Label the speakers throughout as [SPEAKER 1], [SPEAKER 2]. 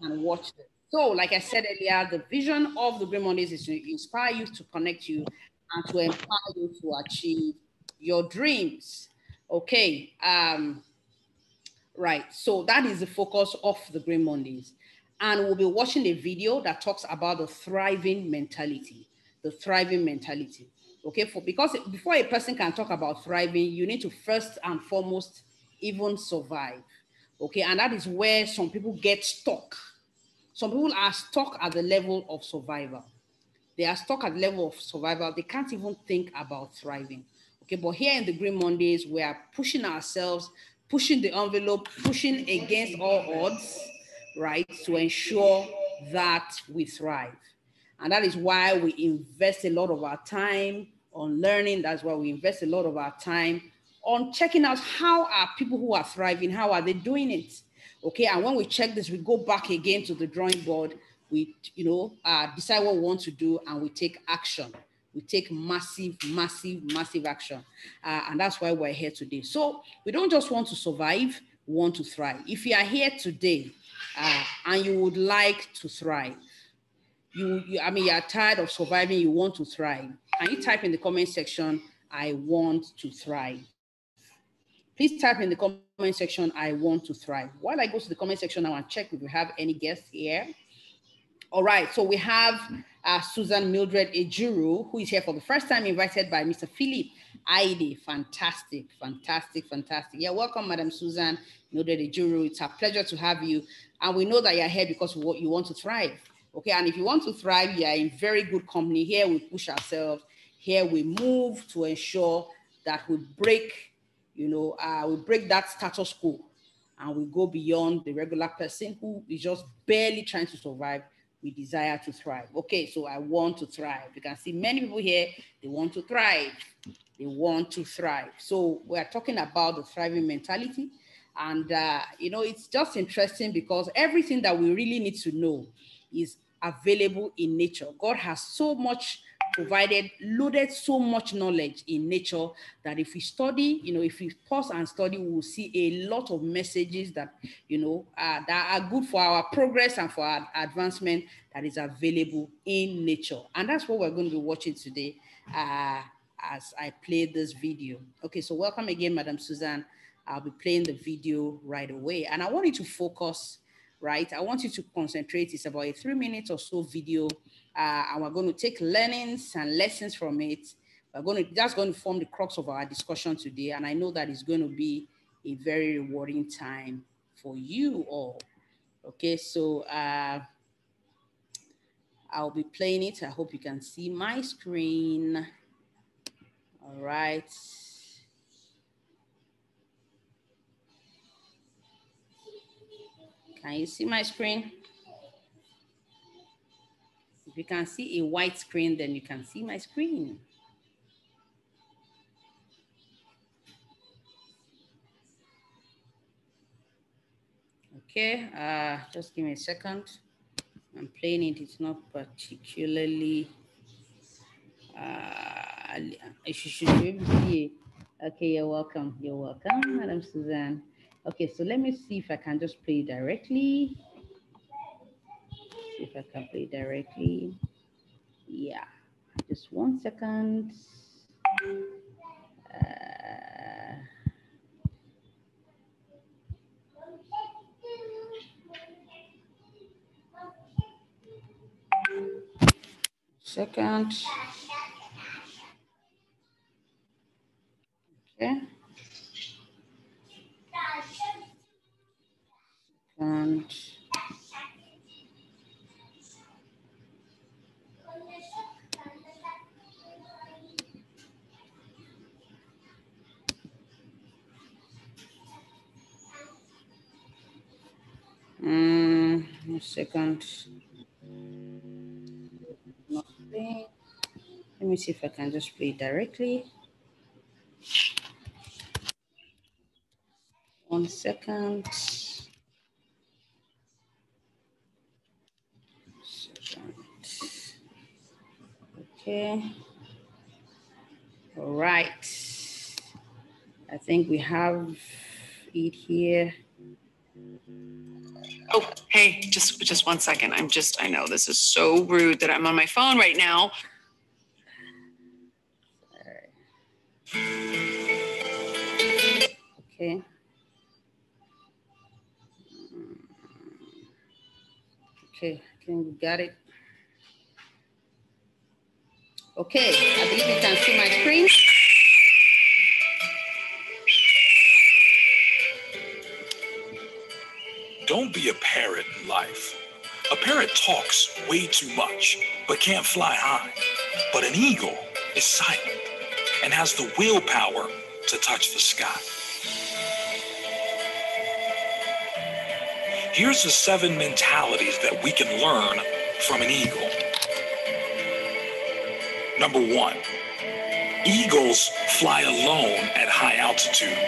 [SPEAKER 1] and watch this. So, like I said earlier, the vision of the Green Mondays is to inspire you, to connect you, and to empower you to achieve your dreams. Okay. Right. So that is the focus of the Green Mondays. And we'll be watching a video that talks about the thriving mentality. The thriving mentality. Okay. Because before a person can talk about thriving, you need to first and foremost even survive. Okay. And that is where some people get stuck. Some people are stuck at the level of survival. They are stuck at the level of survival. They can't even think about thriving. Okay, but here in the Green Mondays, we are pushing ourselves, pushing the envelope, pushing against all odds, right, to ensure that we thrive. And that is why we invest a lot of our time on learning. That's why we invest a lot of our time on checking out how are people who are thriving, how are they doing it? Okay, and when we check this, we go back again to the drawing board. We, decide what we want to do, and we take action. We take massive, massive, massive action, and that's why we're here today. So we don't just want to survive; we want to thrive. If you are here today, and you would like to thrive, you're tired of surviving, you want to thrive, can you type in the comment section, I want to thrive? Please type in the comment section, I want to thrive. While I go to the comment section now and check if we have any guests here. All right, so we have Susan Mildred Ejuru, who is here for the first time, invited by Mr. Philip Aide. Fantastic, fantastic, fantastic. Yeah, welcome, Madam Susan Mildred Ejuru. It's a pleasure to have you. And we know that you're here because you want to thrive. Okay, and if you want to thrive, you are in very good company. Here we push ourselves. Here we move to ensure that we break, we break that status quo and we go beyond the regular person who is just barely trying to survive. We desire to thrive. Okay, so I want to thrive. You can see many people here, they want to thrive. They want to thrive. So we are talking about the thriving mentality. And, it's just interesting because everything that we really need to know is available in nature. God has so much loaded so much knowledge in nature that if we study, if we pause and study, we will see a lot of messages that, that are good for our progress and for our advancement that is available in nature. And that's what we're going to be watching today as I play this video. Okay, so welcome again, Madam Suzanne. I'll be playing the video right away. And I want you to focus, right? I want you to concentrate. It's about a 3 minutes or so video. And we're going to take learnings and lessons from it. That's going to form the crux of our discussion today. And I know that it's going to be a very rewarding time for you all. Okay, so I'll be playing it. I hope you can see my screen. All right. Can you see my screen? If you can see a white screen, then you can see my screen. Okay, just give me a second. I'm playing it. It's not particularly. You should be able to see it. Okay, you're welcome. You're welcome, Madam Suzanne. Okay, so let me see if I can just play directly. See if I can play directly. Yeah, just 1 second. Second. Okay. And a second. Not playing. Let me see if I can just play directly. 1 second. Okay. All right. I think we have it here.
[SPEAKER 2] Oh, hey, just 1 second. I know this is so rude that I'm on my phone right now.
[SPEAKER 1] Okay. Okay, I think we got it. Okay, I believe you can see my screen.
[SPEAKER 3] Don't be a parrot in life. A parrot talks way too much, but can't fly high. But an eagle is silent and has the willpower to touch the sky. Here's the 7 mentalities that we can learn from an eagle. Number 1, eagles fly alone at high altitude.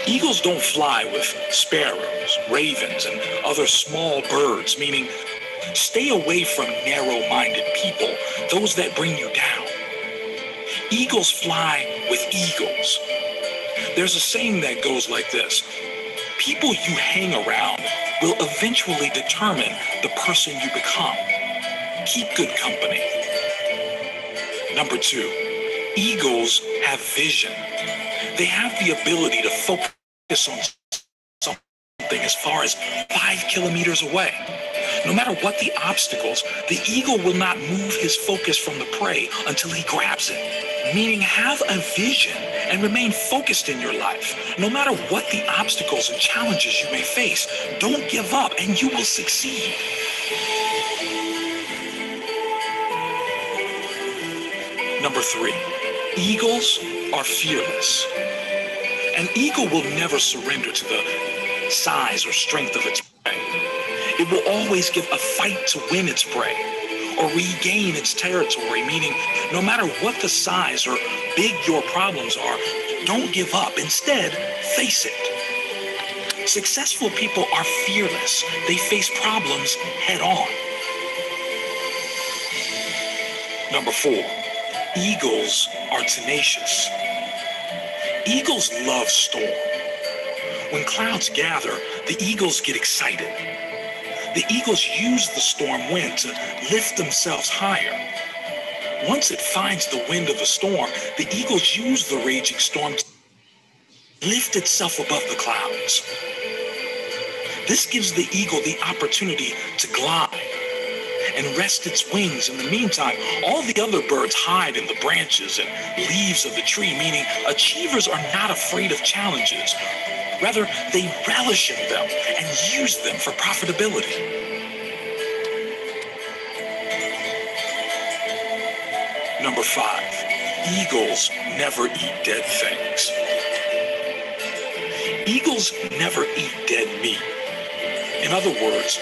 [SPEAKER 3] Eagles don't fly with sparrows, ravens, and other small birds, meaning stay away from narrow-minded people, those that bring you down. Eagles fly with eagles. There's a saying that goes like this: people you hang around will eventually determine the person you become. Keep good company. Number 2, eagles have vision. They have the ability to focus on something as far as 5 kilometers away. No matter what the obstacles, the eagle will not move his focus from the prey until he grabs it. Meaning, have a vision and remain focused in your life. No matter what the obstacles and challenges you may face, don't give up and you will succeed. Number 3, eagles are fearless. An eagle will never surrender to the size or strength of its prey. It will always give a fight to win its prey or regain its territory, meaning no matter what the size or big your problems are, don't give up. Instead, face it. Successful people are fearless. They face problems head on. Number 4, eagles are tenacious. Eagles love storm. When clouds gather, the eagles get excited. The eagles use the storm wind to lift themselves higher. Once it finds the wind of the storm, the eagles use the raging storm to lift itself above the clouds. This gives the eagle the opportunity to glide and rest its wings. In the meantime, all the other birds hide in the branches and leaves of the tree, meaning achievers are not afraid of challenges. Rather, they relish in them and use them for profitability. Number 5, eagles never eat dead things. Eagles never eat dead meat. In other words,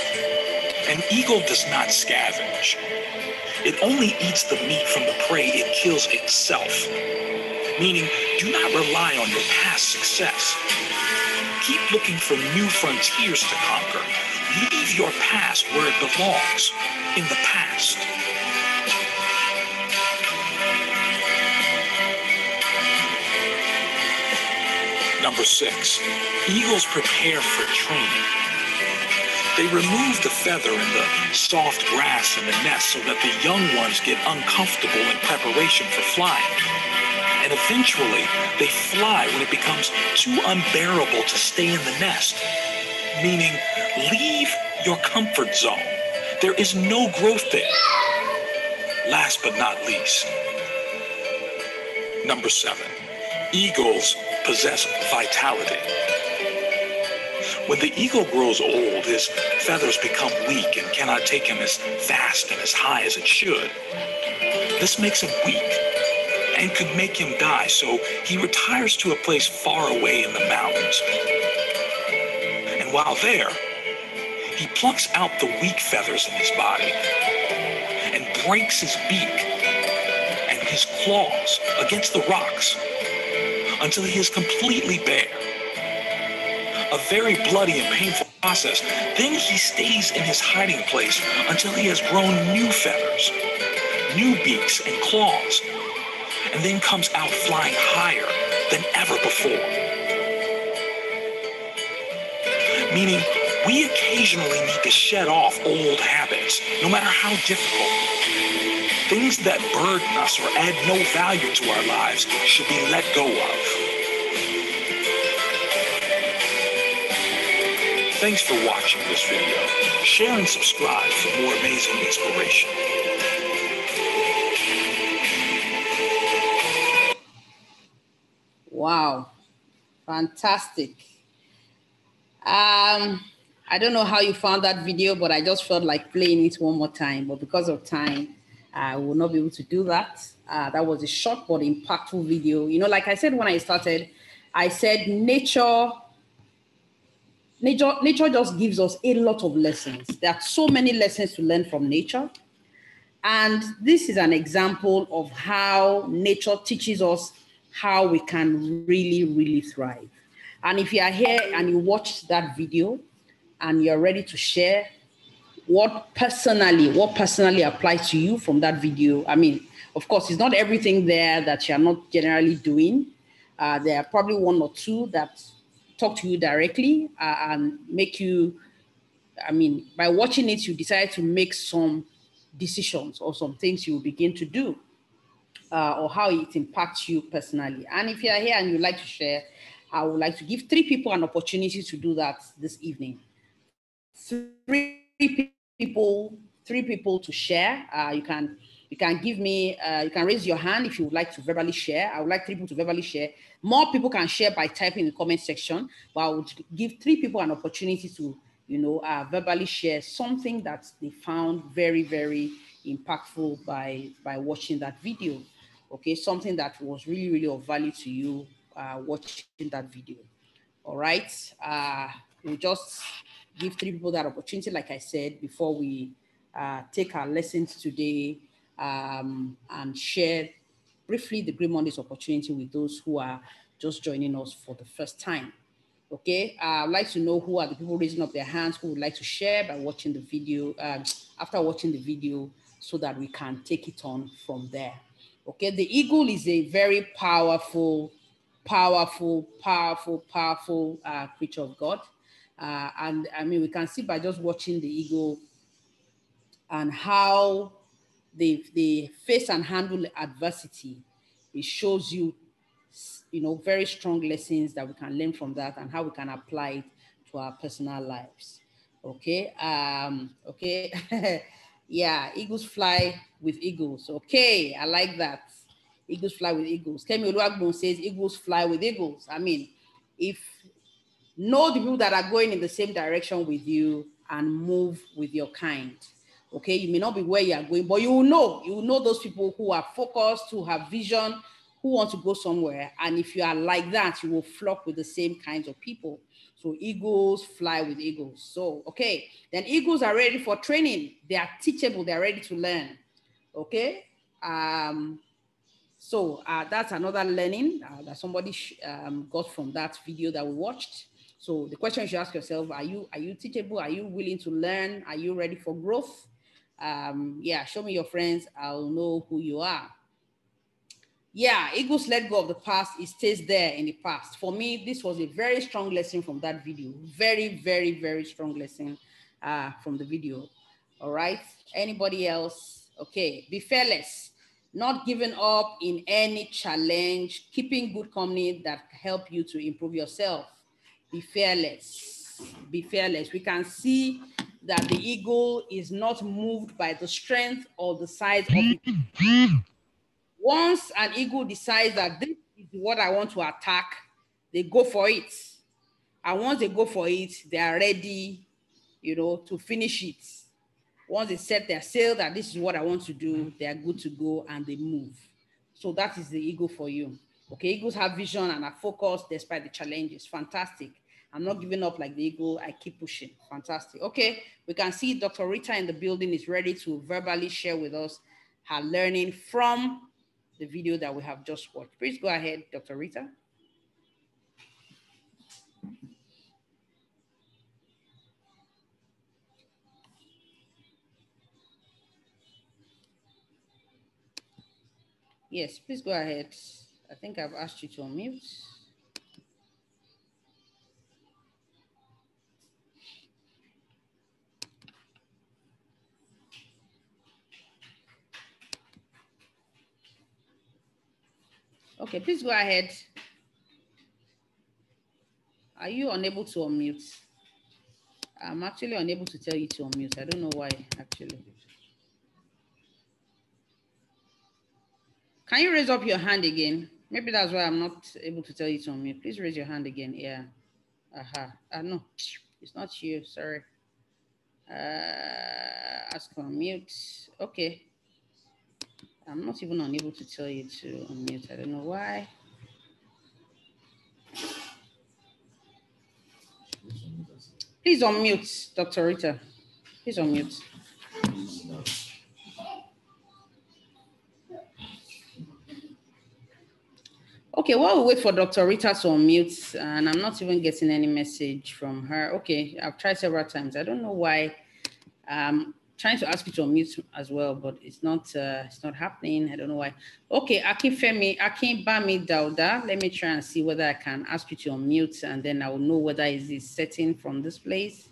[SPEAKER 3] an eagle does not scavenge. It only eats the meat from the prey it kills itself. Meaning, do not rely on your past success. Keep looking for new frontiers to conquer. Leave your past where it belongs, in the past. Number 6, eagles prepare for training. They remove the feather and the soft grass in the nest so that the young ones get uncomfortable in preparation for flying. And eventually, they fly when it becomes too unbearable to stay in the nest. Meaning, leave your comfort zone. There is no growth there. Last but not least, number 7, eagles possess vitality. When the eagle grows old, his feathers become weak and cannot take him as fast and as high as it should. This makes him weak and could make him die, so he retires to a place far away in the mountains. And while there, he plucks out the weak feathers in his body and breaks his beak and his claws against the rocks until he is completely bare. A very bloody and painful process. Then he stays in his hiding place until he has grown new feathers, new beaks and claws, and then comes out flying higher than ever before. Meaning, We occasionally need to shed off old habits, no matter how difficult. Things that burden us or add no value to our lives should be let go of. Thanks for watching this video. Share and subscribe for more amazing inspiration.
[SPEAKER 1] Wow, fantastic. I don't know how you found that video, but I just felt like playing it one more time. But because of time, I will not be able to do that. That was a short but impactful video. You know, like I said when I started, I said nature just gives us a lot of lessons. There are so many lessons to learn from nature. And this is an example of how nature teaches us how we can really, really thrive. And if you are here and you watch that video and you're ready to share what personally applies to you from that video. I mean, of course, it's not everything there that you're not generally doing. There are probably one or two that talk to you directly and make you, I mean, by watching it, you decide to make some decisions or some things you will begin to do. Or how it impacts you personally. And if you're here and you'd like to share, I would like to give 3 people an opportunity to do that this evening. 3 people to share. You can give me, you can raise your hand if you would like to verbally share. I would like 3 people to verbally share. More people can share by typing in the comment section, but I would give 3 people an opportunity to, you know, verbally share something that they found very, very impactful by watching that video. Okay, something that was really, really of value to you watching that video. All right, we'll just give 3 people that opportunity, like I said, before we take our lessons today and share briefly the Green Mondays opportunity with those who are just joining us for the first time. Okay, I'd like to know who are the people raising up their hands who would like to share by watching the video, after watching the video, so that we can take it on from there. Okay, the eagle is a very powerful creature of God. And I mean, we can see by just watching the eagle and how they face and handle adversity. It shows you, you know, very strong lessons that we can learn from that and how we can apply it to our personal lives. Okay. Okay. Yeah. Eagles fly with eagles. Okay. I like that. Eagles fly with eagles. Kemi Oluwagbon says eagles fly with eagles. I mean, if know the people that are going in the same direction with you and move with your kind. Okay, you may not be where you are going, but you will know those people who are focused, who have vision, who want to go somewhere. And if you are like that, you will flock with the same kinds of people. So eagles fly with eagles. So, okay, then eagles are ready for training. They are teachable. They are ready to learn. Okay. So that's another learning that somebody got from that video that we watched. So the question you should ask yourself, are you teachable? Are you willing to learn? Are you ready for growth? Yeah, show me your friends. I'll know who you are. Yeah, eagles let go of the past. It stays there in the past. For me, this was a very strong lesson from that video. Very, very, very strong lesson from the video. All right. Anybody else? Okay. Be fearless. Not giving up in any challenge. Keeping good company that help you to improve yourself. Be fearless. Be fearless. We can see that the eagle is not moved by the strength or the size of it. Once an eagle decides that this is what I want to attack, they go for it. And once they go for it, they are ready, you know, to finish it. Once they set their sail that this is what I want to do, they are good to go and they move. So that is the eagle for you. Okay, eagles have vision and are focused despite the challenges. Fantastic. I'm not giving up like the eagle. I keep pushing. Fantastic. Okay, we can see Dr. Rita in the building is ready to verbally share with us her learning from the video that we have just watched. Please go ahead, Dr. Rita. Yes, please go ahead. I think I've asked you to unmute. Okay, please go ahead. Are you unable to unmute? I'm actually unable to tell you to unmute. I don't know why, actually. Can you raise up your hand again? Maybe that's why I'm not able to tell you to unmute. Please raise your hand again. Yeah. No, it's not you. Sorry. Ask for unmute. Okay. I'm not even unable to tell you to unmute. I don't know why. Please unmute, Dr. Rita. Please unmute. Okay, while we wait for Dr. Rita to unmute, and I'm not even getting any message from her. Okay, I've tried several times. I don't know why. Trying to ask you to unmute as well, but it's not happening. I don't know why. Okay, Akinbami Dauda. Let me try and see whether I can ask you to unmute, and then I will know whether is this setting from this place.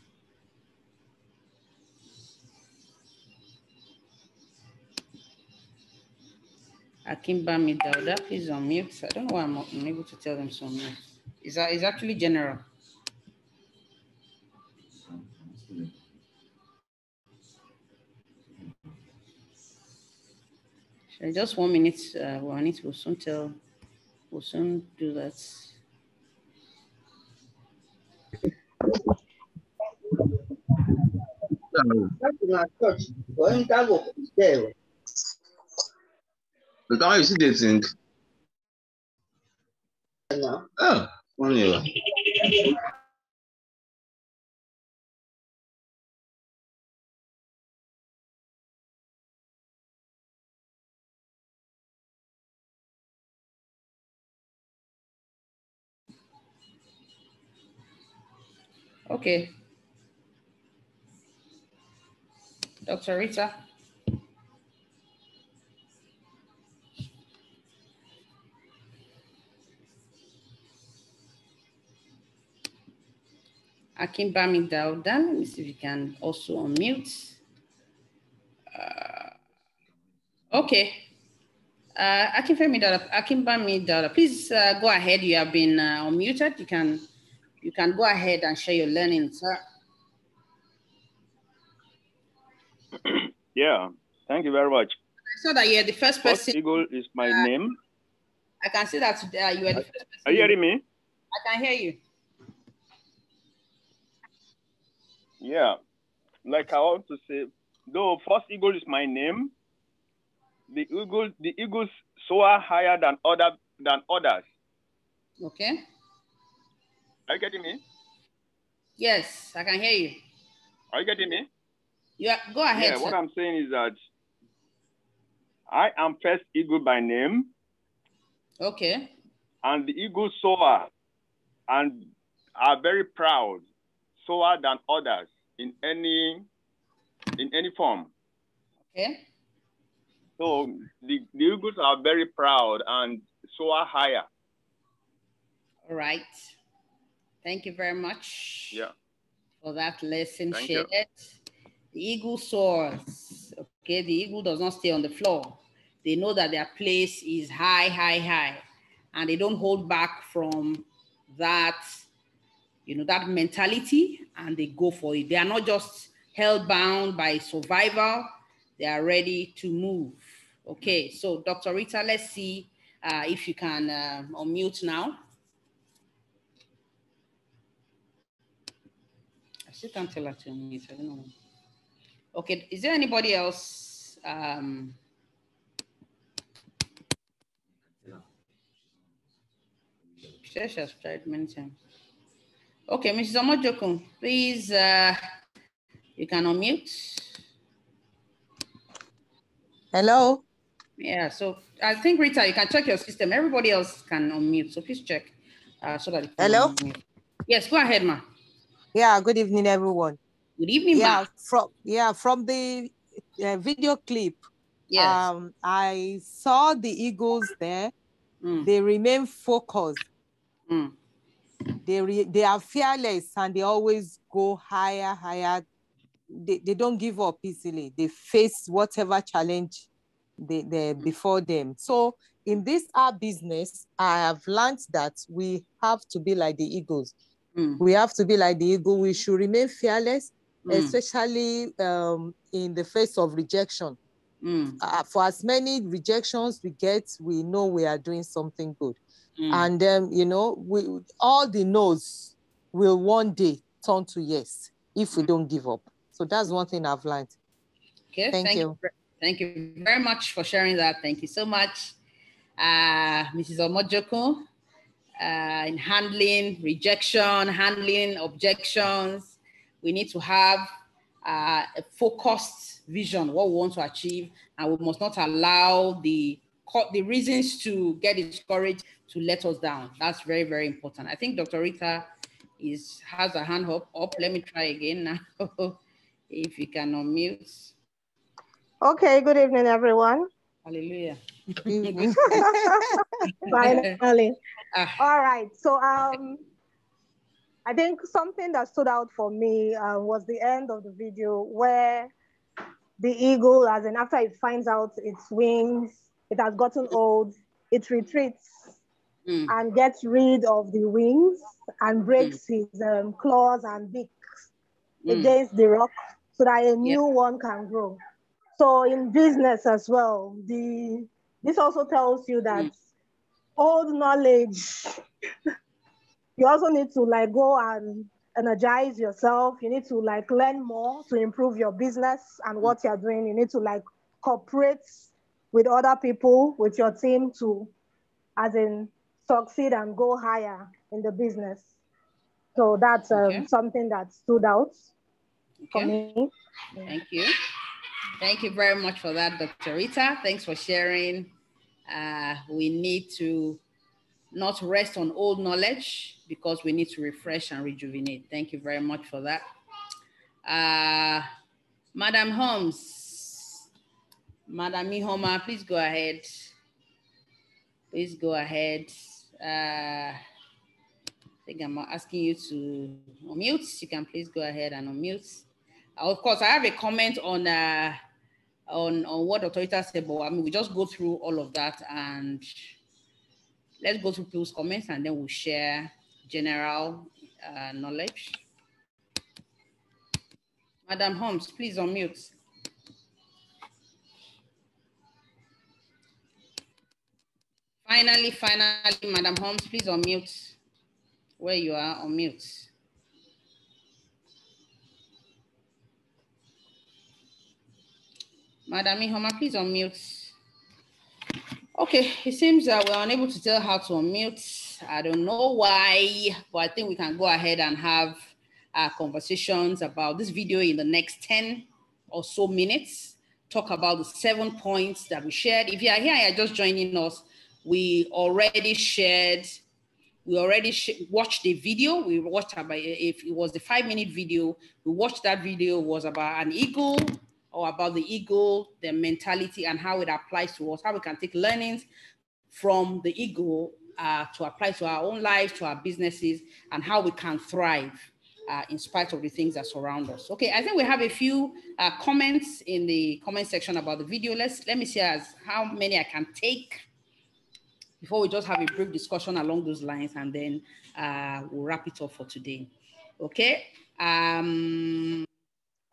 [SPEAKER 1] Akinbami Dauda, please unmute. I don't know why I'm not unable to tell them to unmute. It's actually general. Just 1 minute. We'll soon do that.
[SPEAKER 4] But how you see the thing? Oh, one year.
[SPEAKER 1] Okay. Dr. Rita. Akinbami Dauda. Let me see if you can also unmute. Okay. Akinbami Dauda, please go ahead. You have been unmuted. You can go ahead and share your learning, sir.
[SPEAKER 5] Yeah, thank you very much.
[SPEAKER 1] I saw that you're the first person.
[SPEAKER 5] First Eagle is my name.
[SPEAKER 1] I can see that you are the first person.
[SPEAKER 5] Are you hearing me?
[SPEAKER 1] I can hear you.
[SPEAKER 5] Yeah, like I want to say, though First Eagle is my name, the eagles soar higher than others.
[SPEAKER 1] Okay.
[SPEAKER 5] Are you getting me?
[SPEAKER 1] Yes, I can hear you.
[SPEAKER 5] Are you getting me?
[SPEAKER 1] Yeah, go ahead.
[SPEAKER 5] Yeah, what I'm saying is that I am First Eagle by name.
[SPEAKER 1] Okay.
[SPEAKER 5] And the eagles soar and are very proud, soar than others in any form.
[SPEAKER 1] Okay.
[SPEAKER 5] So the eagles are very proud and soar higher.
[SPEAKER 1] All right. Thank you very much.
[SPEAKER 5] Yeah.
[SPEAKER 1] For that lesson
[SPEAKER 5] Thank
[SPEAKER 1] shared.
[SPEAKER 5] you.
[SPEAKER 1] The eagle soars. Okay, the eagle does not stay on the floor. They know that their place is high, high, high, and they don't hold back from that, that mentality, and they go for it. They are not just held bound by survival. They are ready to move. Okay, so Dr. Rita, let's see if you can unmute now. I still can't tell her to unmute. I don't know. Okay, is there anybody else? She has tried many times. Okay, Mrs. Omojokun, please, you can unmute.
[SPEAKER 6] Hello?
[SPEAKER 1] Yeah, so I think, Rita, you can check your system. Everybody else can unmute, so please check so that you can
[SPEAKER 6] Hello?
[SPEAKER 1] unmute. Yes, go ahead, ma.
[SPEAKER 6] Yeah, good evening, everyone.
[SPEAKER 1] Good evening, ma.
[SPEAKER 6] From the video clip,
[SPEAKER 1] yes.
[SPEAKER 6] I saw the eagles there.
[SPEAKER 1] Mm.
[SPEAKER 6] They remain focused.
[SPEAKER 1] Mm.
[SPEAKER 6] They are fearless and they always go higher, higher. They don't give up easily. They face whatever challenge they before them. So in this our business, I have learned that we have to be like the eagles. We have to be like the eagle. We should remain fearless, especially in the face of rejection. For as many rejections we get, we know we are doing something good. And then, you know, all the no's will one day turn to yes if we don't give up. So that's one thing I've learned.
[SPEAKER 1] Okay, thank you. Thank you very much for sharing that. Thank you so much, Mrs. Omojoko. In handling rejection, handling objections, we need to have a focused vision, what we want to achieve, and we must not allow the reasons to get discouraged to let us down. That's very, very important. I think Dr. Rita has a hand up. Let me try again now. If you can unmute.
[SPEAKER 7] Okay, good evening, everyone.
[SPEAKER 1] Hallelujah.
[SPEAKER 7] Finally. All right, so I think something that stood out for me was the end of the video where the eagle, as in after it finds out its wings, it has gotten old, it retreats and gets rid of the wings and breaks his claws and beaks against the rock so that a new one can grow. So in business as well, this also tells you that old knowledge, you also need to like go and energize yourself. You need to like learn more to improve your business and what you're doing. You need to like cooperate with other people, with your team to, as in, succeed and go higher in the business. So that's something that stood out for me.
[SPEAKER 1] Thank you. Thank you very much for that, Dr. Rita. Thanks for sharing. We need to not rest on old knowledge because we need to refresh and rejuvenate. Thank you very much for that. Madam Holmes, Madam Ihoma, please go ahead. Please go ahead. I think I'm asking you to unmute. You can please go ahead and unmute. Of course, I have a comment on what Dr. Rita said, but I mean, we just go through all of that and let's go through people's comments and then we'll share general knowledge. Madam Holmes, please unmute. Finally, Madam Holmes, please unmute. Where you are, unmute. Madam Ihoma, please unmute. Okay, it seems that we're unable to tell how to unmute. I don't know why, but I think we can go ahead and have conversations about this video in the next 10 or so minutes. Talk about the 7 points that we shared. If you are here and you're just joining us, we already watched the video. We watched about, if it was the 5-minute video, we watched that video. It was about an eagle, or about the eagle, their mentality and how it applies to us, how we can take learnings from the eagle to apply to our own lives, to our businesses, and how we can thrive in spite of the things that surround us. Okay, I think we have a few comments in the comment section about the video. Let me see how many I can take before we just have a brief discussion along those lines, and then we'll wrap it up for today. Okay.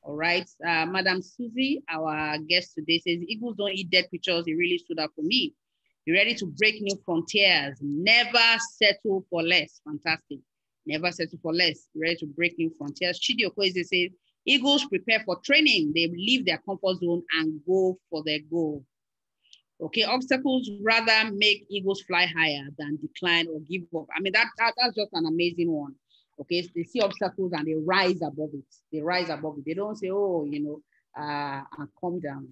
[SPEAKER 1] All right, Madam Susie, our guest today, says, eagles don't eat dead creatures. It really stood out for me. You're ready to break new frontiers. Never settle for less. Fantastic. Never settle for less. You're ready to break new frontiers. Chidi Okoeze says, eagles prepare for training. They leave their comfort zone and go for their goal. Okay, obstacles rather make eagles fly higher than decline or give up. I mean, that's just an amazing one. Okay, they see obstacles and they rise above it. They rise above it. They don't say, oh, you know, and come down.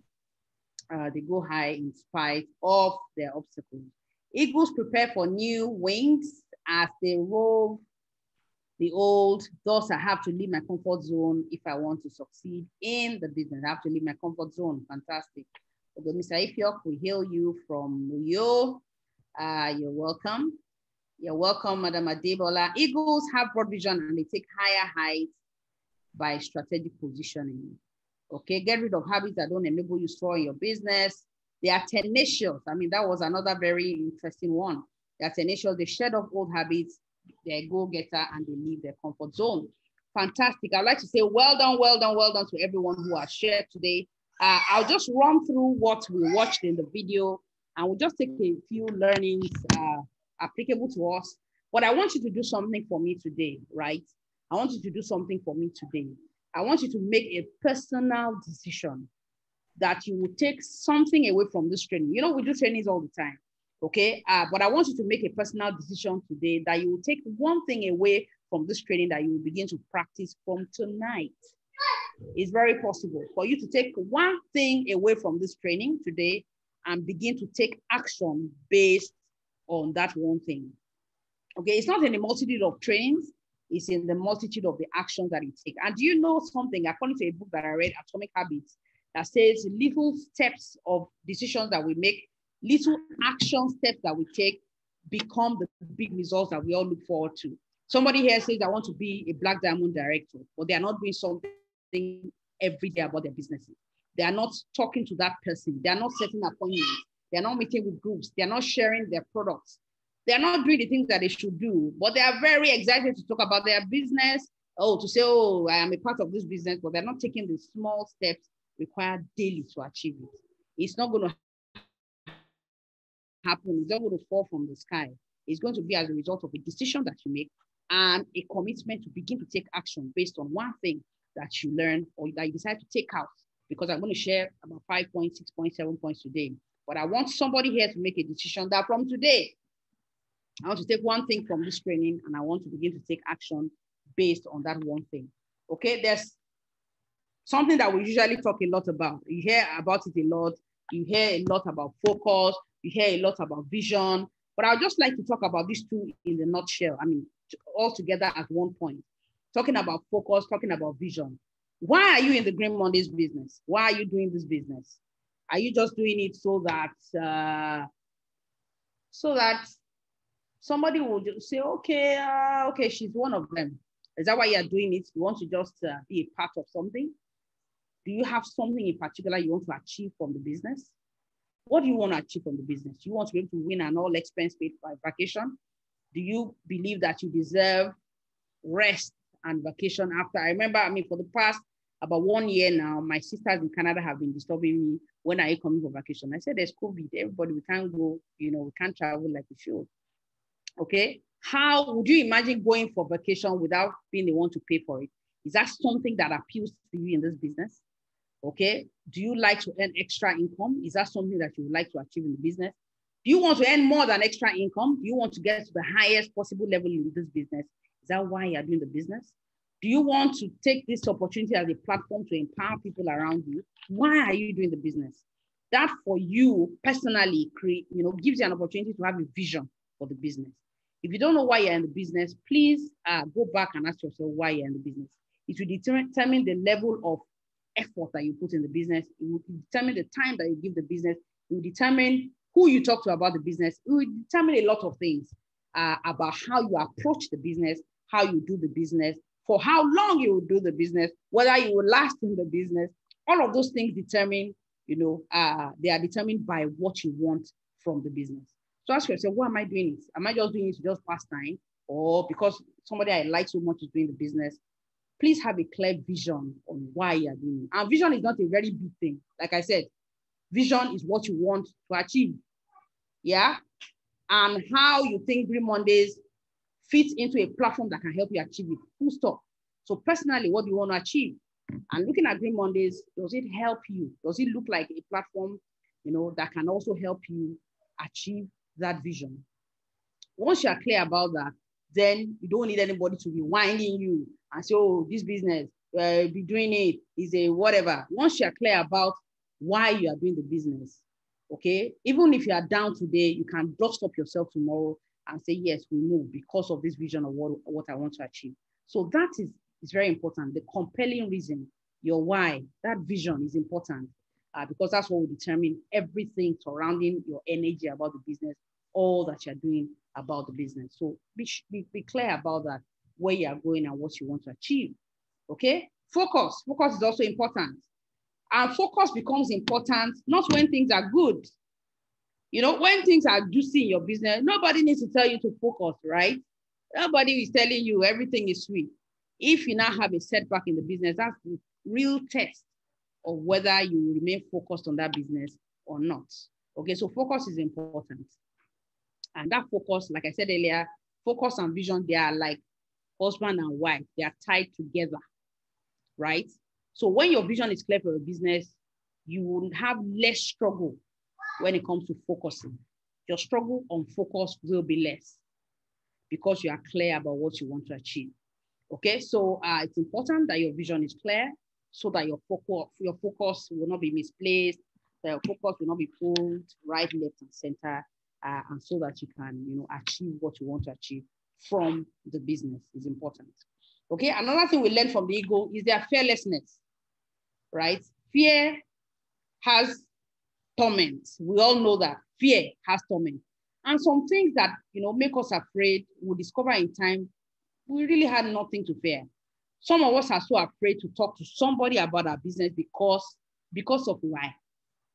[SPEAKER 1] They go high in spite of their obstacles. Eagles prepare for new wings as they rove the old. Thus, I have to leave my comfort zone if I want to succeed in the business. I have to leave my comfort zone. Fantastic. Okay, Mr. Ifiok, we hail you from Uyo. You're welcome. You're welcome, Madam Adebola. Eagles have broad vision and they take higher heights by strategic positioning. Okay, get rid of habits that don't enable you to soar in your business. They are tenacious. I mean, that was another very interesting one. They are tenacious. They shed off old habits. They're go-getter and they leave their comfort zone. Fantastic. I'd like to say well done, well done, well done to everyone who has shared today. I'll just run through what we watched in the video and we'll just take a few learnings applicable to us. But I want you to do something for me today, right? I want you to do something for me today. I want you to make a personal decision that you will take something away from this training. You know, we do trainings all the time, okay? But I want you to make a personal decision today that you will take one thing away from this training that you will begin to practice from tonight. It's very possible for you to take one thing away from this training today and begin to take action based on that one thing. Okay, it's not in a multitude of trainings, it's in the multitude of the actions that you take. And do you know something, according to a book that I read, Atomic Habits, that says little steps of decisions that we make, little action steps that we take become the big results that we all look forward to. Somebody here says, I want to be a Black Diamond director, but they are not doing something every day about their businesses. They are not talking to that person. They are not setting appointments. They are not meeting with groups. They are not sharing their products. They are not doing the things that they should do, but they are very excited to talk about their business. Oh, to say, oh, I am a part of this business, but they're not taking the small steps required daily to achieve it. It's not going to happen. It's not going to fall from the sky. It's going to be as a result of a decision that you make and a commitment to begin to take action based on one thing that you learn or that you decide to take out. Because I'm going to share about 5 points, 6 points, 7 points today. But I want somebody here to make a decision that from today, I want to take one thing from this training and I want to begin to take action based on that one thing. Okay, there's something that we usually talk a lot about. You hear about it a lot. You hear a lot about focus. You hear a lot about vision. But I'd just like to talk about these two in the nutshell. I mean, all together at one point. Talking about focus, talking about vision. Why are you in the Green Mondays business? Why are you doing this business? Are you just doing it so that somebody will just say, okay, okay, she's one of them. Is that why you're doing it? You want to just be a part of something? Do you have something in particular you want to achieve from the business? What do you want to achieve from the business? Do you want to be able to win an all expense paid vacation? Do you believe that you deserve rest and vacation after? I remember, for the past about 1 year now, my sisters in Canada have been disturbing me. When are you coming for vacation? I said, there's COVID. Everybody, we can't go, we can't travel like we should. Okay. How would you imagine going for vacation without being the one to pay for it? Is that something that appeals to you in this business? Okay. Do you like to earn extra income? Is that something that you would like to achieve in the business? Do you want to earn more than extra income? Do you want to get to the highest possible level in this business? Is that why you're doing the business? Do you want to take this opportunity as a platform to empower people around you? Why are you doing the business? That for you personally gives you an opportunity to have a vision for the business. If you don't know why you're in the business, please go back and ask yourself why you're in the business. It will determine the level of effort that you put in the business. It will determine the time that you give the business. It will determine who you talk to about the business. It will determine a lot of things about how you approach the business, how you do the business, for how long you will do the business, whether you will last in the business. All of those things determine, they are determined by what you want from the business. So ask yourself, why am I doing it? Am I just doing it to just pass time, or because somebody I like so much is doing the business? Please have a clear vision on why you're doing it. And vision is not a very big thing. Like I said, vision is what you want to achieve. Yeah. And how you think Green Mondays fits into a platform that can help you achieve it. Full stop. So personally, what do you want to achieve? And looking at Green Mondays, does it help you? Does it look like a platform, that can also help you achieve that vision? Once you are clear about that, then you don't need anybody to be winding you and say, oh, this business, be doing it is a whatever. Once you are clear about why you are doing the business, okay, even if you are down today, you can dust up yourself tomorrow and say, yes, we know because of this vision of what I want to achieve. So that is very important. The compelling reason, your why, that vision is important because that's what will determine everything surrounding your energy about the business, all that you're doing about the business. So be clear about that, where you are going and what you want to achieve. Okay? Focus is also important. And focus becomes important, not when things are good. You know, when things are juicy in your business, nobody needs to tell you to focus, right? Nobody is telling you everything is sweet. If you now have a setback in the business, that's the real test of whether you remain focused on that business or not. Okay, so focus is important. And that focus, like I said earlier, focus and vision, they are like husband and wife. They are tied together, right? So when your vision is clear for your business, you will have less struggle when it comes to focusing. Your struggle on focus will be less because you are clear about what you want to achieve. Okay, so it's important that your vision is clear so that your focus will not be misplaced, that your focus will not be pulled right, left, and center, and so that you can, you know, achieve what you want to achieve from the business is important. Okay, another thing we learn from the ego is their fearlessness, right? Fear has torment. We all know that fear has torment. And some things that, you know, make us afraid, we'll discover in time, we really had nothing to fear. Some of us are so afraid to talk to somebody about our business because of why?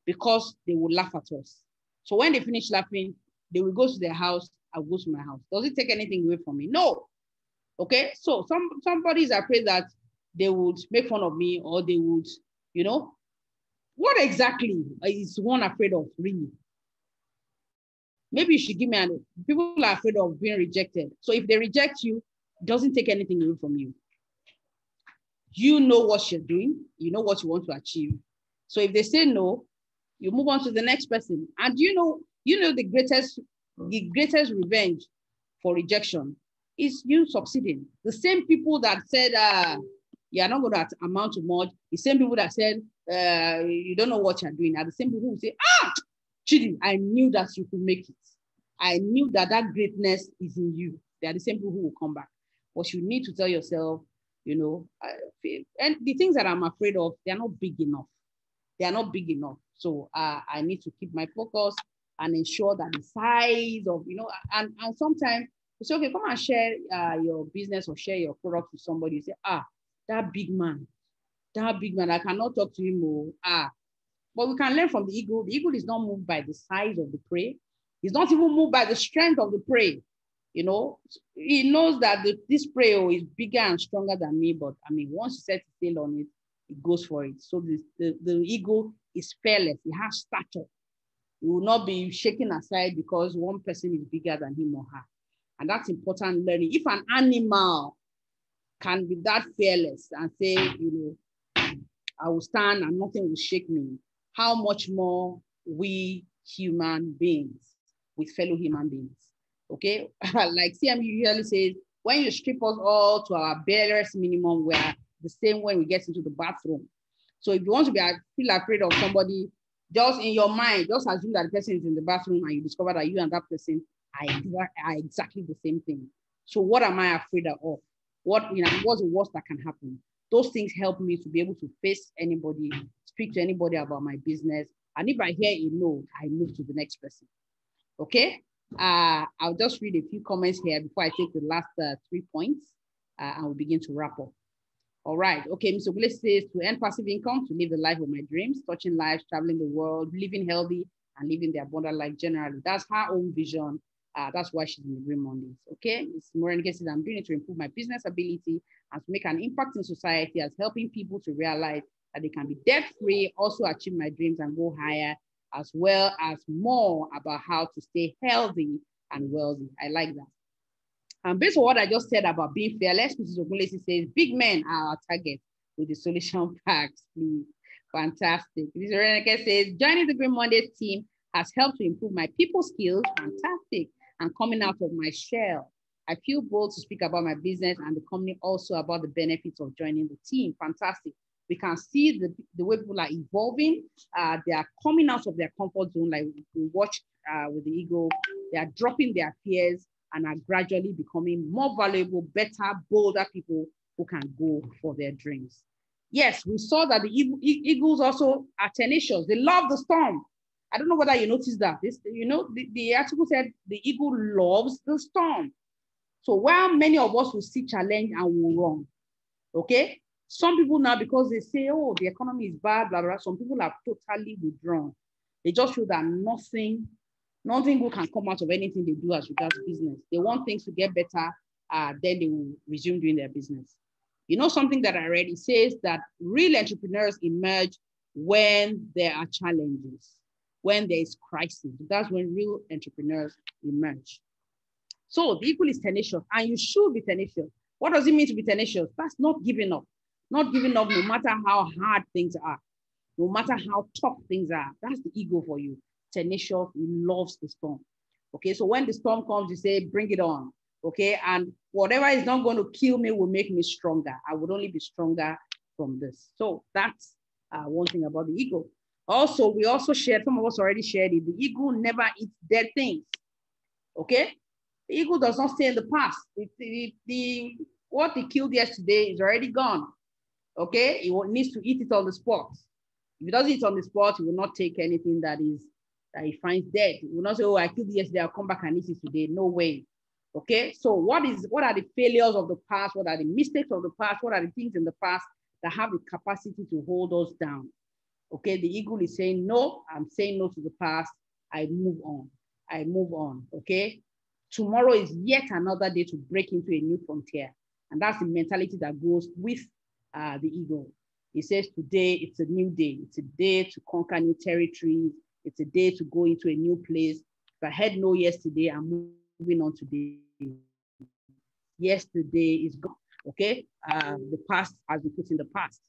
[SPEAKER 1] Because they will laugh at us. So when they finish laughing, they will go to their house, I'll go to my house. Does it take anything away from me? No. Okay, so somebody is afraid that they would make fun of me or they would, you know, what exactly is one afraid of, really? Maybe you should give me people are afraid of being rejected. So if they reject you, it doesn't take anything away from you. You know what you're doing, you know what you want to achieve. So if they say no, you move on to the next person. And you know the greatest revenge for rejection is you succeeding. The same people that said you're not going to amount to much, the same people that said you don't know what you're doing, are the same people who say, Chidi, I knew that you could make it. I knew that greatness is in you. They are the same people who will come back. But you need to tell yourself, you know, and the things that I'm afraid of, they are not big enough. They are not big enough. So I need to keep my focus and ensure that the size of, you know, and sometimes it's okay, come and share your business or share your product with somebody. You say, that big man, I cannot talk to him. But we can learn from the eagle. The eagle is not moved by the size of the prey. He's not even moved by the strength of the prey. You know, he knows that this prey is bigger and stronger than me, but I mean, once you set a tail on it, it goes for it. So the eagle is fearless. He has stature. He will not be shaken aside because one person is bigger than him or her. And that's important learning. If an animal can be that fearless and say, you know, I will stand and nothing will shake me, how much more we human beings with fellow human beings, okay? Like CM usually says, when you strip us all to our barest minimum, we're the same when we get into the bathroom. So if you want to feel afraid of somebody, just in your mind, just assume that the person is in the bathroom and you discover that you and that person are exactly the same thing. So what am I afraid of? What's the worst that can happen? Those things help me to be able to face anybody, speak to anybody about my business. And if I hear a no, I move to the next person. Okay? I'll just read a few comments here before I take the last 3 points and we'll begin to wrap up. All right. Okay, Mr. Gule says to earn passive income, to live the life of my dreams, touching lives, traveling the world, living healthy, and living the abundant life generally. That's her own vision. That's why she's in the Green Mondays. Okay, Ms. Morenike says, I'm doing it to improve my business ability and to make an impact in society as helping people to realize that they can be debt-free, also achieve my dreams and go higher, as well as more about how to stay healthy and wealthy. I like that. And based on what I just said about being fearless, Mrs. Ogunlesi says, big men are our target with the solution packs, please. Fantastic. Mrs. Reneke says, joining the Green Mondays team has helped to improve my people skills. Fantastic. And coming out of my shell. I feel bold to speak about my business and the company also about the benefits of joining the team. Fantastic. We can see the way people are evolving. They are coming out of their comfort zone, like we watched with the eagle. They are dropping their fears and are gradually becoming more valuable, better, bolder people who can go for their dreams. Yes, we saw that the eagles also are tenacious. They love the storm. I don't know whether you noticed that. The article said the eagle loves the storm. So while many of us will see challenge and will run, okay? Some people now, because they say, oh, the economy is bad, blah, blah, blah, some people are totally withdrawn. They just feel that nothing good can come out of anything they do as regards business. They want things to get better, then they will resume doing their business. You know, something that I read, it says that real entrepreneurs emerge when there are challenges, when there is crisis. That's when real entrepreneurs emerge. So the eagle is tenacious, and you should be tenacious. What does it mean to be tenacious? That's not giving up. Not giving up no matter how hard things are, no matter how tough things are. That's the eagle for you. Tenacious, he loves the storm. Okay, so when the storm comes, you say, bring it on. Okay, and whatever is not going to kill me will make me stronger. I would only be stronger from this. So that's one thing about the eagle. Also, we also shared, some of us already shared it, the eagle never eats dead things. Okay, the eagle does not stay in the past. What he killed yesterday is already gone. Okay, he needs to eat it on the spot. If he doesn't eat on the spot, he will not take anything that he finds dead. He will not say, oh, I killed it yesterday, I'll come back and eat it today. No way. Okay, so what are the failures of the past? What are the mistakes of the past? What are the things in the past that have the capacity to hold us down? Okay, the eagle is saying, no, I'm saying no to the past. I move on. I move on. Okay, tomorrow is yet another day to break into a new frontier. And that's the mentality that goes with the eagle. He says today it's a new day. It's a day to conquer new territories. It's a day to go into a new place. If I had no yesterday, I'm moving on today. Yesterday is gone. Okay, the past has been put in the past.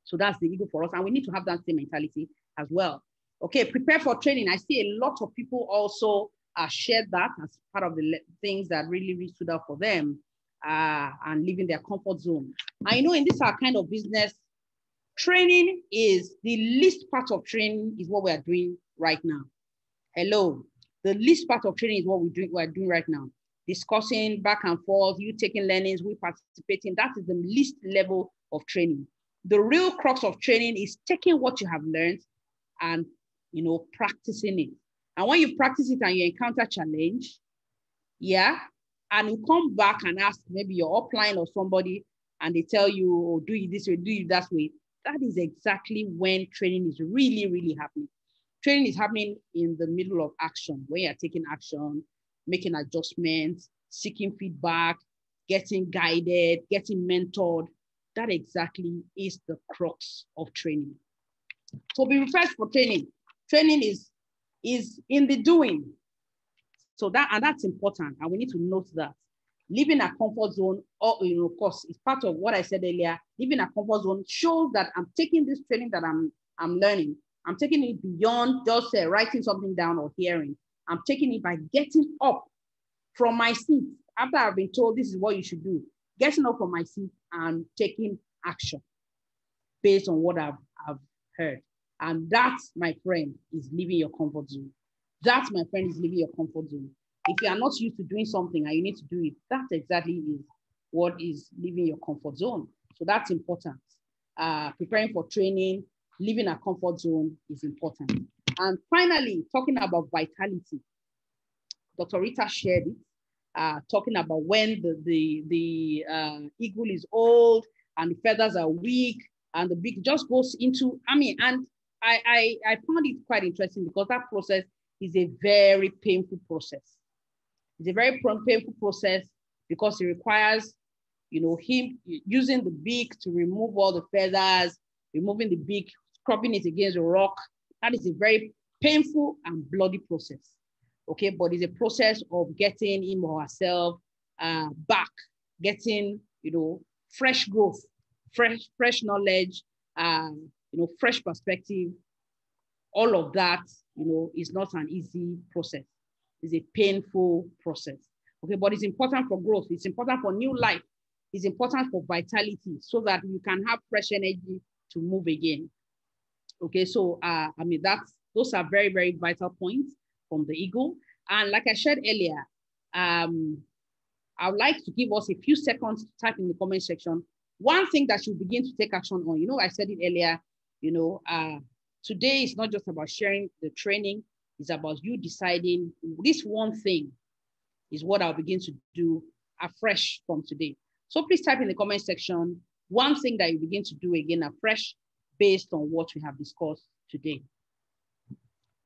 [SPEAKER 1] So that's the eagle for us, and we need to have that same mentality as well. Okay, prepare for training. I see a lot of people also shared that as part of the things that really stood out for them, and leaving their comfort zone. I know in this kind of business, training is the least part of training is what we are doing right now. Hello, the least part of training is what we're doing right now. Discussing back and forth, you taking learnings, we participating. That is the least level of training. The real crux of training is taking what you have learned and, you know, practicing it. And when you practice it and you encounter challenge, yeah, and you come back and ask maybe your upline or somebody, and they tell you, oh, do it this way, do it that way. That is exactly when training is really, really happening. Training is happening in the middle of action, when you're taking action, making adjustments, seeking feedback, getting guided, getting mentored. That exactly is the crux of training. So be prepared for training. Training is in the doing. So that's important, and we need to note that. Living a comfort zone, or of course, is part of what I said earlier. Living a comfort zone shows that I'm taking this training that I'm learning. I'm taking it beyond just writing something down or hearing. I'm taking it by getting up from my seat after I've been told this is what you should do. Getting up from my seat and taking action based on what I've heard. And that, my friend, is leaving your comfort zone. That, my friend, is leaving your comfort zone. If you are not used to doing something and you need to do it, that exactly is what is leaving your comfort zone. So that's important. Preparing for training, leaving a comfort zone is important. And finally, talking about vitality. Dr. Rita shared it, talking about when the eagle is old and the feathers are weak and the beak just goes into, and I found it quite interesting because that process is a very painful process. It's a very painful process because it requires, him using the beak to remove all the feathers, removing the beak, scrubbing it against the rock. That is a very painful and bloody process. Okay, but it's a process of getting him or herself back, getting, fresh growth, fresh knowledge, fresh perspective. All of that, is not an easy process. It's a painful process. Okay, but it's important for growth. It's important for new life. It's important for vitality so that you can have fresh energy to move again. Okay, so those are very, very vital points from the eagle. And like I shared earlier, I would like to give us a few seconds to type in the comment section. One thing that you begin to take action on, I said it earlier, today is not just about sharing the training, it's about you deciding this one thing is what I'll begin to do afresh from today. So please type in the comment section, one thing that you begin to do again afresh based on what we have discussed today.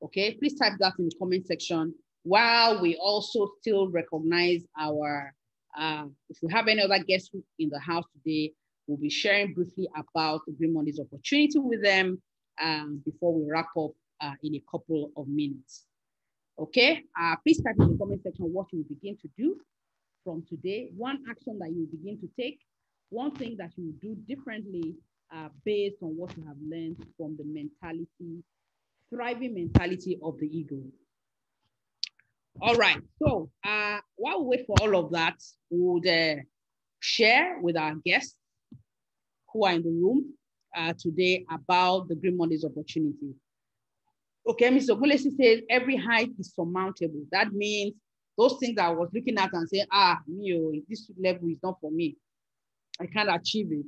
[SPEAKER 1] Okay, please type that in the comment section while we also still recognize our, if we have any other guests in the house today, we'll be sharing briefly about the Green Mondays opportunity with them before we wrap up in a couple of minutes. Okay, please type in the comment section what you will begin to do from today, one action that you will begin to take, one thing that you will do differently based on what you have learned from the mentality, thriving mentality of the ego. All right, so while we wait for all of that, we would share with our guests who are in the room today about the Green Mondays opportunity. Okay, Mr. Ogulesi says every height is surmountable. That means those things that I was looking at and saying, this level is not for me. I can't achieve it.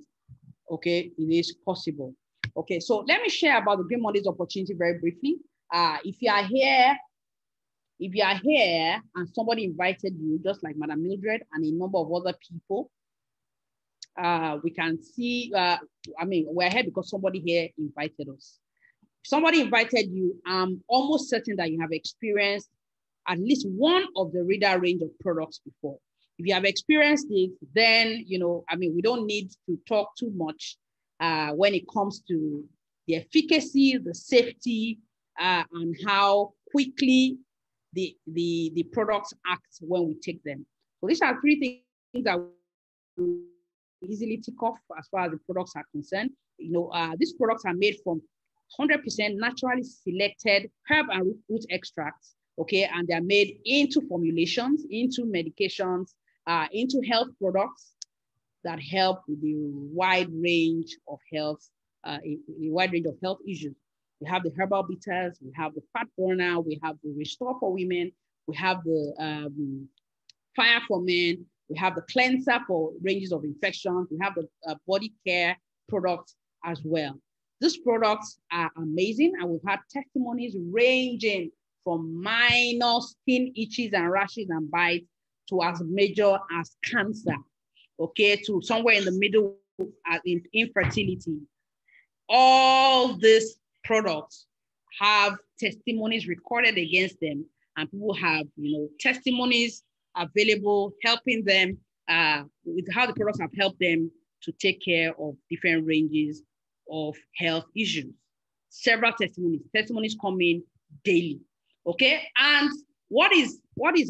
[SPEAKER 1] Okay, it is possible. Okay, so let me share about the Green Mondays opportunity very briefly. If you are here and somebody invited you, just like Madam Mildred and a number of other people, we can see, we're here because somebody here invited us. If somebody invited you, I'm almost certain that you have experienced at least one of the reader range of products before. If you have experienced it, then, we don't need to talk too much when it comes to the efficacy, the safety, and how quickly the products act when we take them. So these are three things that we easily tick off as far as the products are concerned. These products are made from 100% naturally selected herb and root extracts, okay? And they're made into formulations, into medications, into health products that help with the wide range of health, issues. We have the herbal bitters, we have the fat burner, we have the restore for women, we have the fire for men, we have the cleanser for ranges of infections, we have the body care products as well. These products are amazing, and we've had testimonies ranging from minor skin itches and rashes and bites to as major as cancer, okay, to somewhere in the middle in infertility. All these products have testimonies recorded against them, and people have, testimonies available helping them with how the products have helped them to take care of different ranges of health issues. Several testimonies come in daily, okay? And what is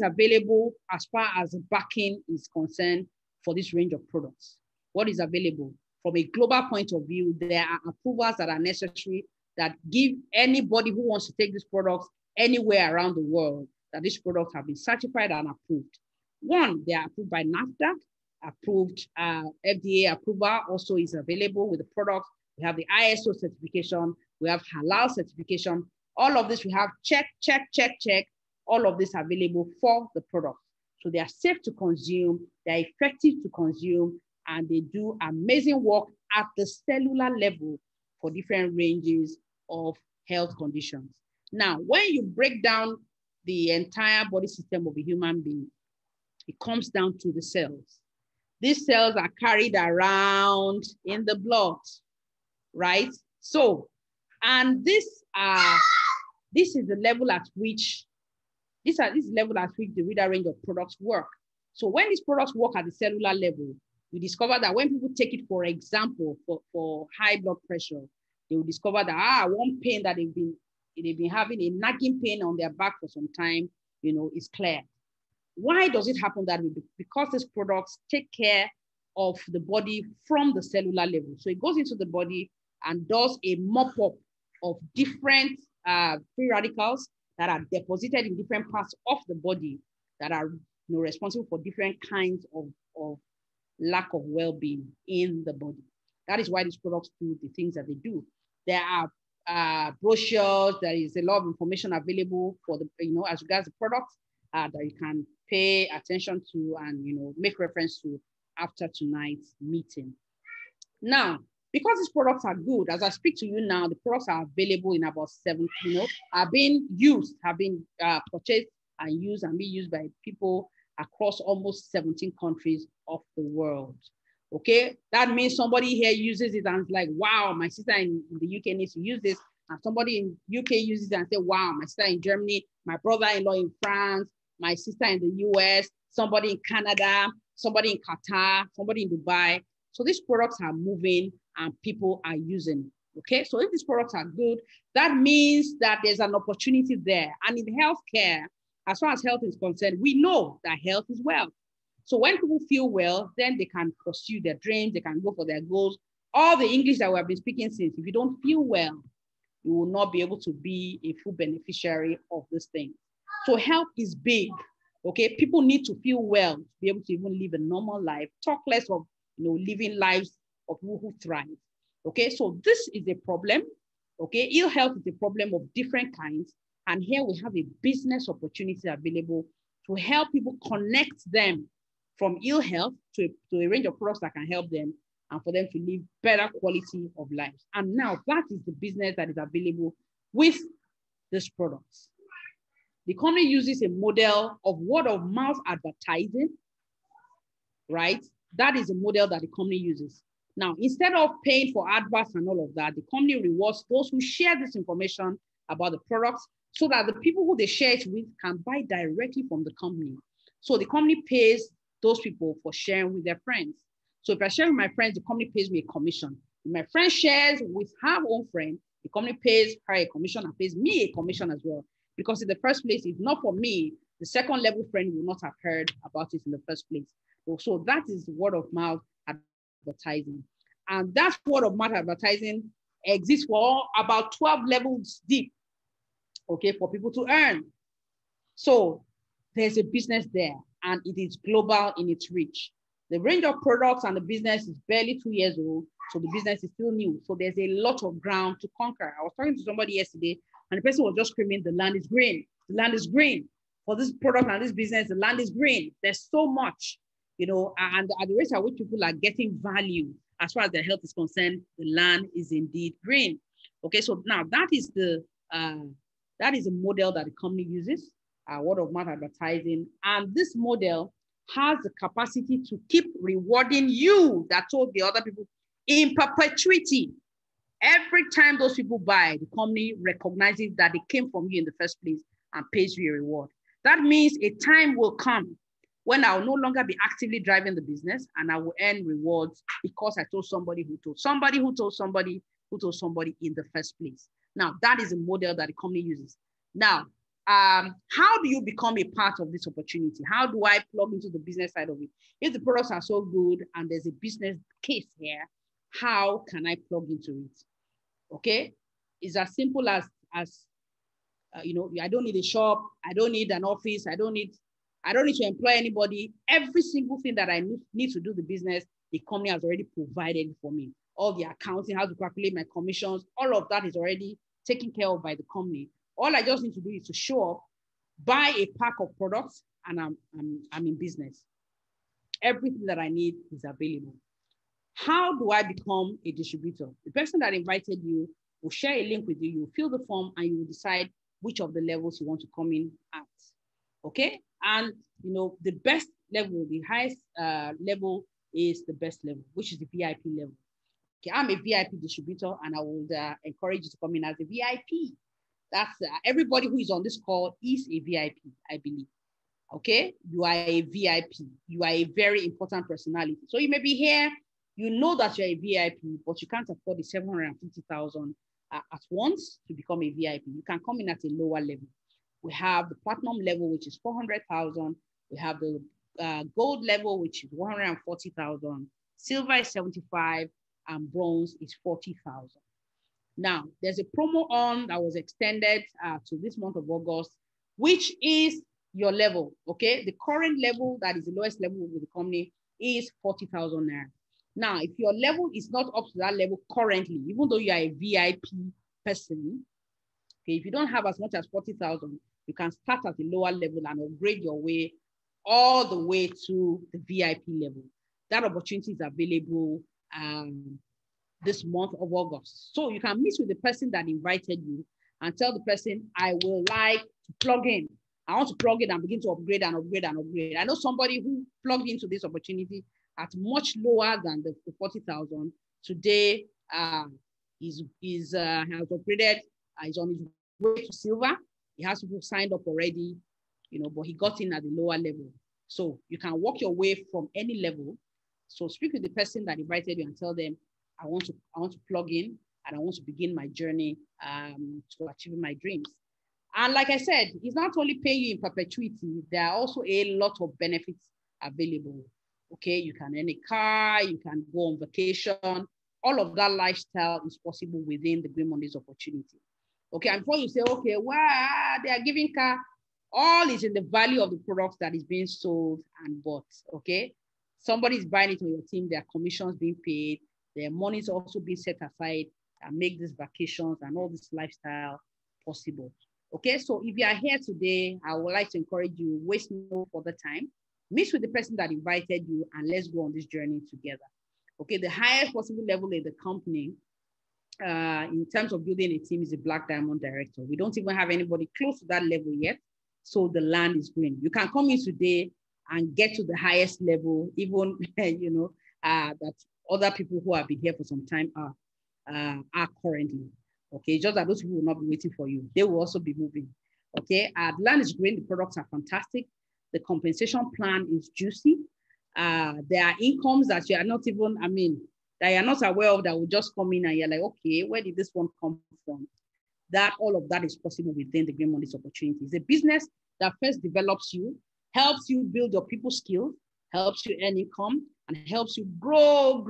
[SPEAKER 1] available as far as backing is concerned for this range of products? What is available? From a global point of view, there are approvals that are necessary that give anybody who wants to take these products anywhere around the world that these products have been certified and approved. One, they are approved by NAFDAC, approved, FDA approval also is available with the products. We have the ISO certification, we have halal certification. All of this we have check. All of this available for the product. So they are safe to consume, they're effective to consume, and they do amazing work at the cellular level for different ranges of health conditions. Now, when you break down the entire body system of a human being, it comes down to the cells. These cells are carried around in the blood, right? So, and this is the level at which this level at which the reader range of products work. So when these products work at the cellular level, we discover that when people take it, for example, for high blood pressure, they will discover that one pain that they've been having, a nagging pain on their back for some time, is clear. Why does it happen that way? Because these products take care of the body from the cellular level. So it goes into the body and does a mop-up of different free radicals that are deposited in different parts of the body that are responsible for different kinds of lack of well-being in the body. That is why these products do the things that they do. There are brochures, there is a lot of information available for the, as regards the products that you can pay attention to and, make reference to after tonight's meeting. Now, because these products are good, as I speak to you now, the products are available in about 7, are being used, have been purchased and used and being used by people across almost 17 countries of the world. Okay, that means somebody here uses it and it's like, wow, my sister in the UK needs to use this. And somebody in UK uses it and say, wow, my sister in Germany, my brother-in-law in France, my sister in the US, somebody in Canada, somebody in Qatar, somebody in Dubai. So these products are moving and people are using. Okay, so if these products are good, that means that there's an opportunity there. And in healthcare, as far as health is concerned, we know that health is wealth. So when people feel well, then they can pursue their dreams, they can go for their goals. All the English that we have been speaking since, if you don't feel well, you will not be able to be a full beneficiary of this thing. So health is big, okay? People need to feel well to be able to even live a normal life, talk less of living lives of people who thrive, okay? So this is a problem, okay? Ill health is a problem of different kinds. And here we have a business opportunity available to help people connect them from ill health to a range of products that can help them and for them to live better quality of life. And now that is the business that is available with these products. The company uses a model of word of mouth advertising, right? That is a model that the company uses. Now, instead of paying for adverts and all of that, the company rewards those who share this information about the products so that the people who they share it with can buy directly from the company. So the company pays those people for sharing with their friends. So if I share with my friends, the company pays me a commission. If my friend shares with her own friend, the company pays her a commission and pays me a commission as well. Because in the first place, if not for me, the second level friend will not have heard about it in the first place. So that is word of mouth advertising. And that word of mouth advertising exists for about 12 levels deep, okay, for people to earn. So there's a business there and it is global in its reach. The range of products and the business is barely 2 years old, so the business is still new. So there's a lot of ground to conquer. I was talking to somebody yesterday and the person was just screaming, the land is green. The land is green. For this product and this business, the land is green. There's so much, and at the rate at which people are getting value as far as their health is concerned, the land is indeed green. Okay, so now that is a model that the company uses, word of mouth advertising. And this model has the capacity to keep rewarding you that told the other people in perpetuity. Every time those people buy, the company recognizes that they came from you in the first place and pays you a reward. That means a time will come when I will no longer be actively driving the business and I will earn rewards because I told somebody who told somebody who told somebody who told somebody in the first place. Now, that is a model that the company uses. Now, how do you become a part of this opportunity? How do I plug into the business side of it? If the products are so good and there's a business case here, how can I plug into it? Okay, it's as simple as I don't need a shop, I don't need an office, I don't need to employ anybody. Every single thing that I need to do the business, the company has already provided for me. All the accounting, how to calculate my commissions, all of that is already taken care of by the company. All I just need to do is to show up, buy a pack of products, and I'm in business. Everything that I need is available. How do I become a distributor? The person that invited you will share a link with you, you fill the form, and you will decide which of the levels you want to come in at. Okay? And the best level, the highest level is the best level, which is the VIP level. Okay, I'm a VIP distributor, and I would encourage you to come in as a VIP. That's everybody who is on this call is a VIP, I believe. Okay, you are a VIP. You are a very important personality. So you may be here, you know that you're a VIP, but you can't afford the 750,000 at once to become a VIP. You can come in at a lower level. We have the platinum level, which is 400,000. We have the gold level, which is 140,000. Silver is 75, and bronze is 40,000. Now, there's a promo on that was extended to this month of August, which is your level, okay? The current level, that is the lowest level with the company, is 40,000 naira. Now, if your level is not up to that level currently, even though you are a VIP person, okay, if you don't have as much as 40,000, you can start at the lower level and upgrade your way all the way to the VIP level. That opportunity is available this month of August. So you can meet with the person that invited you and tell the person, I would like to plug in. I want to plug in and begin to upgrade and upgrade and upgrade. I know somebody who plugged into this opportunity at much lower than the 40,000. Today, has upgraded, is on his way to silver. He has people signed up already, you know, but he got in at the lower level. So you can walk your way from any level. So speak with the person that invited you and tell them, I want to plug in and I want to begin my journey to achieving my dreams. And like I said, it's not only paying you in perpetuity, there are also a lot of benefits available. Okay, you can earn a car, you can go on vacation. All of that lifestyle is possible within the Green Mondays opportunity. Okay, and before you say, okay, well, they are giving car, all is in the value of the products that is being sold and bought. Okay, somebody is buying it on your team, their commissions being paid, their money is also being set aside and make these vacations and all this lifestyle possible. Okay, so if you are here today, I would like to encourage you, waste no further time, meet with the person that invited you and let's go on this journey together. Okay, the highest possible level in the company in terms of building a team is a Black Diamond Director. We don't even have anybody close to that level yet. So the land is green. You can come in today and get to the highest level, even, you know, that other people who have been here for some time are currently. Okay, just that those people will not be waiting for you. They will also be moving. Okay, the land is green. The products are fantastic. The compensation plan is juicy. There are incomes that you are not even, that you're not aware of that will just come in and you're like, okay, where did this one come from? That all of that is possible within the Green Mondays opportunity. It's a business that first develops you, helps you build your people skills, helps you earn income, and helps you grow,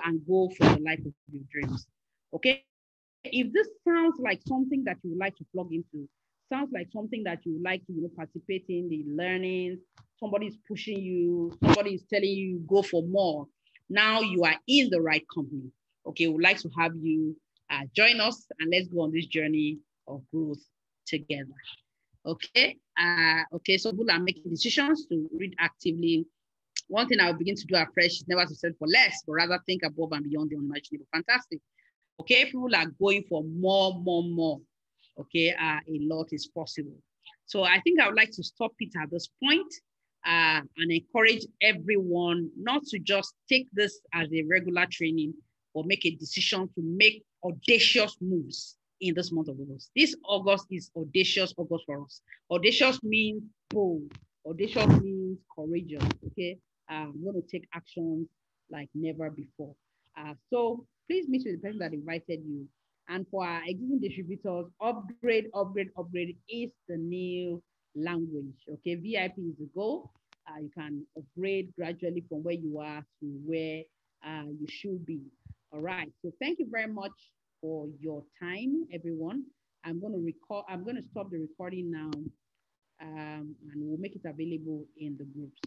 [SPEAKER 1] and go for the life of your dreams. Okay. If this sounds like something that you would like to plug into, sounds like something that you would like to participate in, the learning, somebody is pushing you, somebody is telling you go for more, now you are in the right company. Okay, we'd like to have you join us and let's go on this journey of growth together. Okay, so people are making decisions to read actively. One thing I will begin to do afresh is never to settle for less, but rather think above and beyond the unimaginable. Fantastic. Okay, people are going for more. Okay, a lot is possible. So I think I would like to stop it at this point and encourage everyone not to just take this as a regular training or make a decision to make audacious moves in this month of August. This August is audacious August for us. Audacious means bold. Audacious means courageous, okay? I'm going to take actions like never before. So please meet with the person that invited you. And for our existing distributors, upgrade is the new language. Okay, VIP is the goal. You can upgrade gradually from where you are to where you should be. All right. So thank you very much for your time, everyone. I'm going to stop the recording now, and we'll make it available in the groups.